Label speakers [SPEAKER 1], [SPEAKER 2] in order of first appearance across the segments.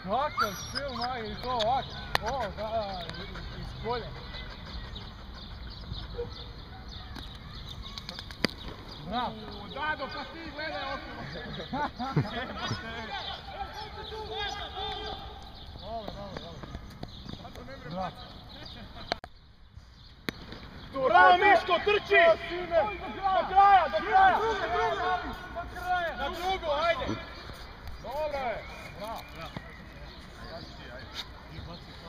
[SPEAKER 1] Kakav film, aj, i to ovak. O, da, iz polja. Bravo. Dado, pa ti gledaj okolo. Bravo.
[SPEAKER 2] Bravo Miško, trči! Do kraja! Na drugu, ajde! Dobro je! Bravo!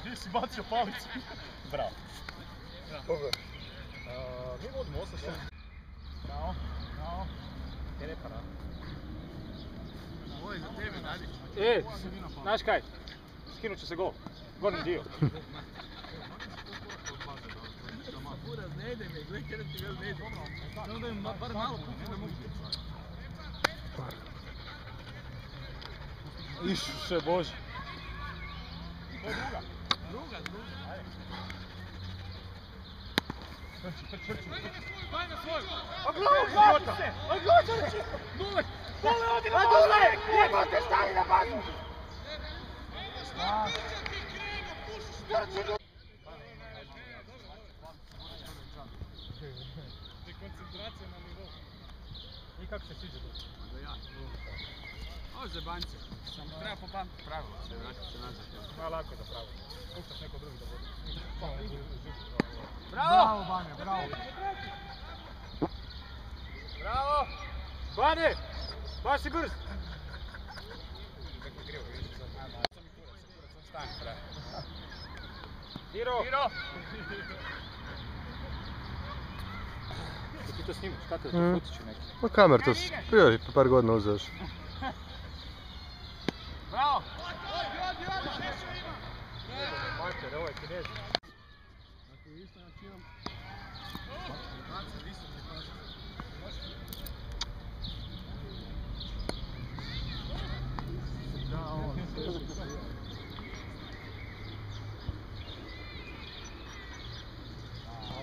[SPEAKER 2] Gdje si bacio palicu? Bravo! Mi vodimo 8-7.
[SPEAKER 1] Bravo.
[SPEAKER 2] Kjer je para? Ovo je za tebe, Nadi.
[SPEAKER 3] Znaš kaj? Skinut će se gol. Gornji dio.
[SPEAKER 2] Buraz, ne ide me, gledaj kada ti veli ne ide. Samo da im bar malo puti da mogu.
[SPEAKER 3] Isuse Bože.
[SPEAKER 2] To je druga. Ajde. Trči. Daj na svoju. Oglav se! Dule! Dule, odi na dule! Jebote, stani na bazu! Trči dule! Koncentracija na nivou. I kako se sviđa to? Ovo je zebancija. Samo treba popamtiti pravilo, se vratiti se nazad.
[SPEAKER 3] Lako je za pravilo. Puštaš neko drugi da vodi.
[SPEAKER 1] Bravo, Bane, bravo.
[SPEAKER 3] Bravo! Bane! Baš si brz! Hiro! Što ti to snimaš? Kako da to futiću neki?
[SPEAKER 4] Pa kamer to prije par godina uzeš.
[SPEAKER 2] Bravo!
[SPEAKER 3] Mater, ovo je Kinez.
[SPEAKER 2] Ako je isto na čijom...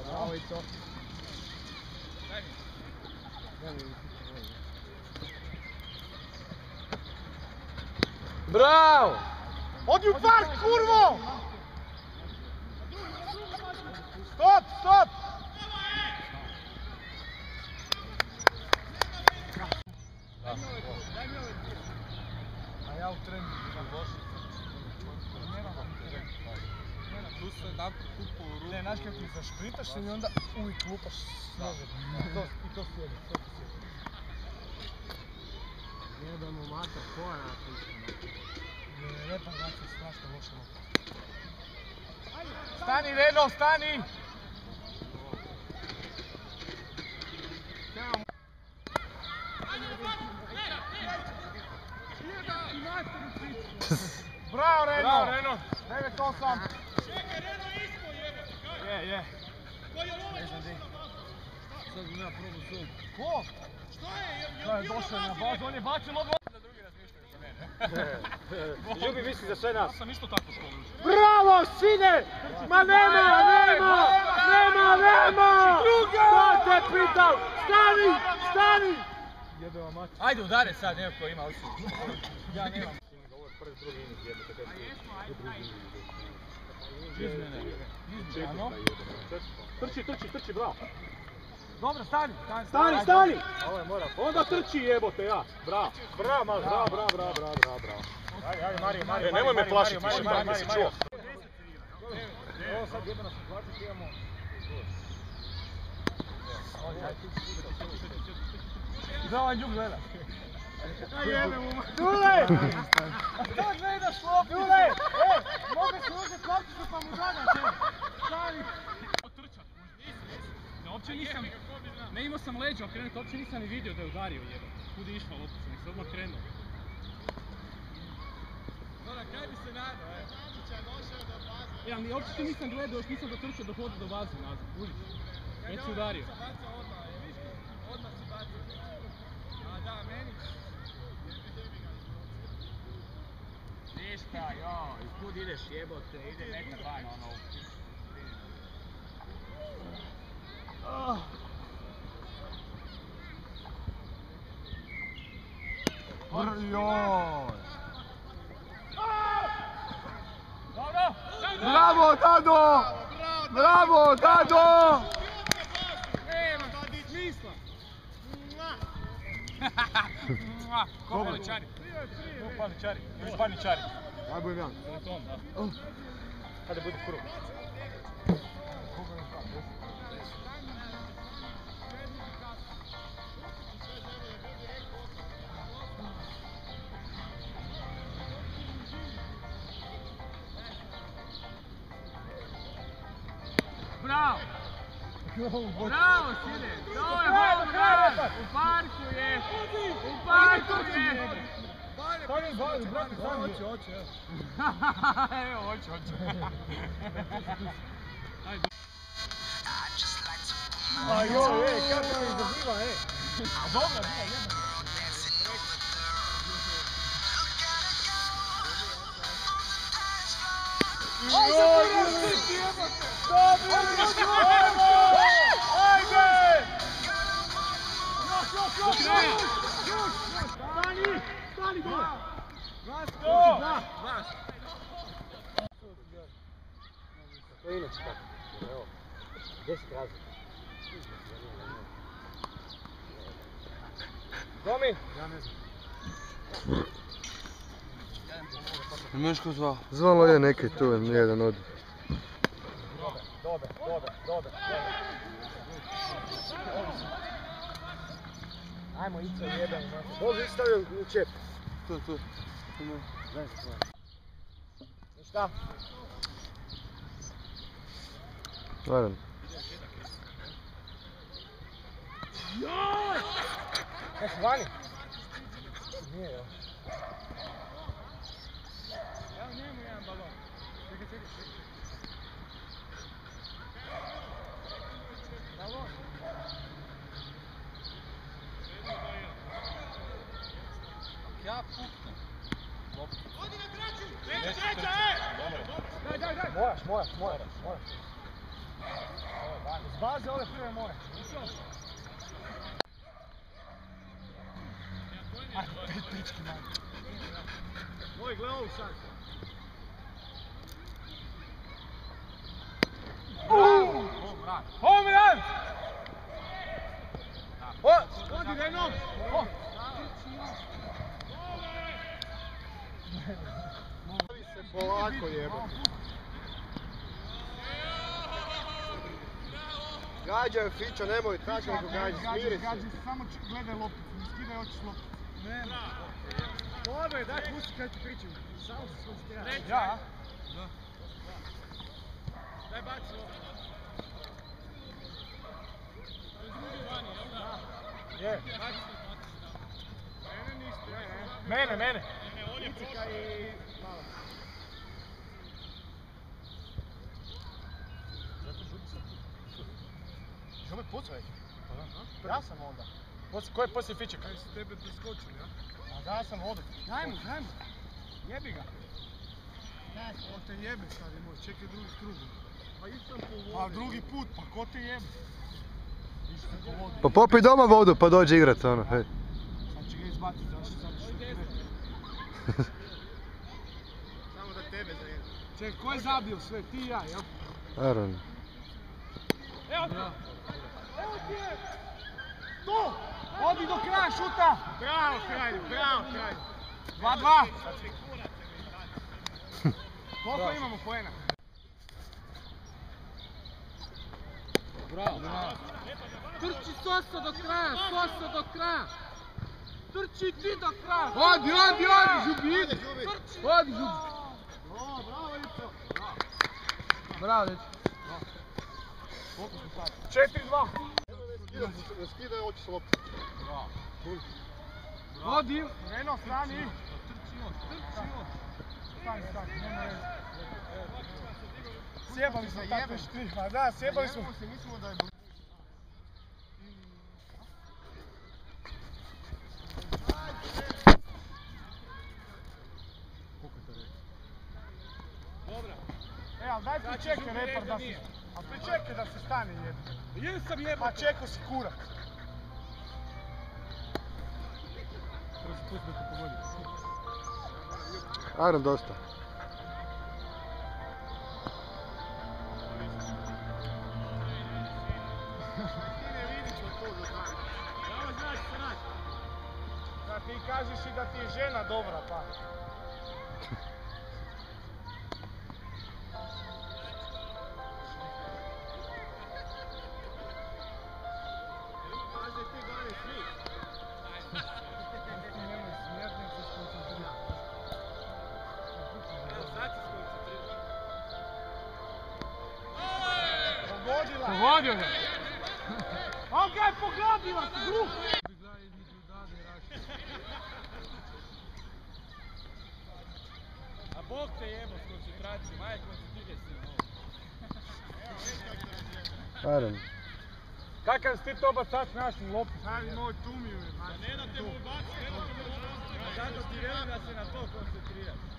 [SPEAKER 1] Bravo i to.
[SPEAKER 2] Bravo! Odi u park, kurvo! Stop!
[SPEAKER 1] A ja u treningu idem loši.
[SPEAKER 2] Tu se da kupu u ruku.
[SPEAKER 1] Ne, znaš kako ti zašprintaš i onda uvijek lupaš s nogom. I to sjedi,
[SPEAKER 2] Jebemo mater, koja je napisana?
[SPEAKER 1] Ne pa znači strašno loše lupa. Stani, Reno, stani! Bravo, Reno! 9-8!
[SPEAKER 2] Čekaj, Reno ispod jebote!
[SPEAKER 1] Je.
[SPEAKER 2] Koji je ovaj?
[SPEAKER 1] Ne znam di.
[SPEAKER 2] Sad bi ja probao svoj.
[SPEAKER 1] Ko?
[SPEAKER 2] Što je?
[SPEAKER 1] To je došao na bazu, on je bacio lobu.
[SPEAKER 2] Da drugi razmišljaju za mene.
[SPEAKER 3] Ljubi misli za sve nas.
[SPEAKER 2] Ja sam isto tako školu učio.
[SPEAKER 3] Bravo, sine! Ma nema! Ko te pitao? Stani!
[SPEAKER 1] Jebeva mati.
[SPEAKER 2] Ajde udare sad, neko ko ima ušli.
[SPEAKER 1] Ja nemam.
[SPEAKER 3] Ovo je prvi, drugi inih jebate.
[SPEAKER 1] Ano?
[SPEAKER 3] Trči, bravo.
[SPEAKER 1] Dobro, stani!
[SPEAKER 3] Ovo je mora. Onda trči jebote ja. Bravo, bravo. Ajde, Mario.
[SPEAKER 4] Nemoj me plašiti, Mari, si čuo?
[SPEAKER 1] Ovo sad jebeno se plaćati, imamo... Davaj njub gleda. Dule! A što gledaš loptu? Dule! Mogu se uzeti lopticu pa mu zadaće. Stani!
[SPEAKER 2] Uopće nisam, ne imao sam leđa okrenuti, uopće nisam ni vidio da je udario jebate. Kud je išla loptica, nek se odmah krenuo. Zora, kaj bi se nadao, ali uopće to nisam gledao, još nisam dotrčao dok hodu do baze nazad, uđiš. Već si udario. Odmah si bacio. A da, meni? Ništa, joj, kud ideš jebote, ide metar van, ono.
[SPEAKER 1] Joj! Dado! Bravo, Dado!
[SPEAKER 2] Nema smisla. Ko paničari?
[SPEAKER 3] Ko paničari? Još paničari.
[SPEAKER 1] Aj budem ja.
[SPEAKER 3] Hajde, budi prvo.
[SPEAKER 2] Bravo! Bravo, Sine! To je home run! U parku je! U parku je!
[SPEAKER 1] Hoće.
[SPEAKER 2] Evo, hoće.
[SPEAKER 3] Ajoj, kako me izaziva, Dobra,
[SPEAKER 1] Stani dole!
[SPEAKER 3] To je inače tako. Evo, 10 razlika. Domi? Ja ne znam.
[SPEAKER 4] Meško zvao. Zvalo je neki tu, jedan od...
[SPEAKER 3] Dobre. Ajmo, ići jedan. Bože, stavio u čep.
[SPEAKER 4] Tu.
[SPEAKER 3] Ništa?
[SPEAKER 4] Naravno.
[SPEAKER 3] Jesi vani? Nije, jel?
[SPEAKER 2] Evo njemu jedan balon. Čekaj. Balon. Ja puknem. Odi na treću! Treća, Daj!
[SPEAKER 3] Moraš. Iz baze ove prve moraš. Ajde, pički manje. Moj, gle ovu sad.
[SPEAKER 2] Home run!
[SPEAKER 3] Odi, Renom! Polako jebo. Gađaj Fićo, nemoj tako nego gađi, smiri se.
[SPEAKER 1] Gađi, samo gledaj loptu, ne skidaj oči s loptu. Nema. Dobre, daj pusti kaj ti pričam. Samo se skoncentriraj.
[SPEAKER 2] Ja? Da. Daj baci loptu.
[SPEAKER 3] Je.
[SPEAKER 2] Mene niste.
[SPEAKER 3] Mene.
[SPEAKER 2] On je
[SPEAKER 1] Icika i... Malo.
[SPEAKER 3] Želi pucaj? Ja sam onda. Ko je poslije Fiće?
[SPEAKER 1] Kaj su tebe preskočili, ja?
[SPEAKER 3] A da sam odu.
[SPEAKER 1] Daj mu. Jebi ga. Ko te jebe, stari moj, čekaj drugi krug.
[SPEAKER 2] Pa išao sam po vodu.
[SPEAKER 1] Pa drugi put, pa ko te jebe? Išao sam po vodu.
[SPEAKER 4] Pa popij doma vodu pa dođi igrat, ono, hej.
[SPEAKER 1] Sad će ga izbaciti, zato što ti reći.
[SPEAKER 2] Samo da tebe zajedu.
[SPEAKER 1] Čekaj, ko je zabio sve? Ti i ja, jel?
[SPEAKER 4] Naravno.
[SPEAKER 2] Evo ti je!
[SPEAKER 1] To! Odi do kraja, šuta!
[SPEAKER 2] Bravo, kralju!
[SPEAKER 1] 2-2! Koliko imamo poena?
[SPEAKER 2] Bravo! Trči Sosa do kraja! Trči ti do kraja!
[SPEAKER 1] Odi, Žubi, idi! Odi, Žubi!
[SPEAKER 3] Bravo, Ico!
[SPEAKER 1] Bravo, dečko.
[SPEAKER 3] 4-2. Ne skidaj oči s loptu.
[SPEAKER 1] Odi! Reno, stani! Stani, nema veze. Sjebali smo tako štrih, ma da, sjebali smo.
[SPEAKER 3] Mislimo da je...
[SPEAKER 1] Ali daj pričekaj repar da se... A pričekaj da se stane jedno.
[SPEAKER 2] Jesam jebate!
[SPEAKER 1] Pa čekao si kurac.
[SPEAKER 4] Aron, dosta.
[SPEAKER 2] pogadio ga.
[SPEAKER 1] On ga je pogadio, si glup!
[SPEAKER 2] A Bog te jebo s koncentracijom, ajde koncentriraj se na ovo.
[SPEAKER 4] Aaron.
[SPEAKER 3] Kakav si ti to bacač našim loptu?
[SPEAKER 1] Stavi moj tumiju je, znači.
[SPEAKER 2] Ne date mu baci, ne date mu baci. Zato ti velim da se na to koncentriraš.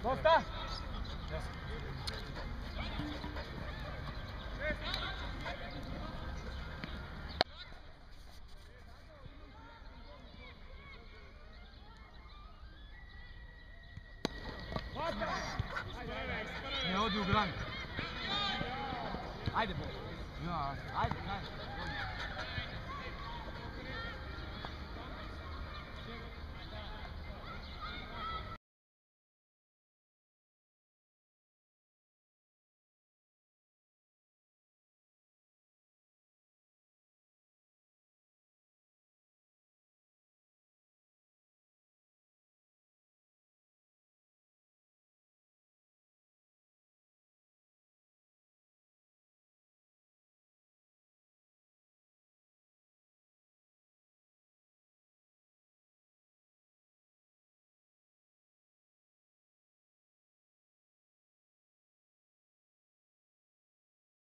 [SPEAKER 3] Dosta?
[SPEAKER 2] Ne odi u gran. Ajde, Bog. Ajde, ajde.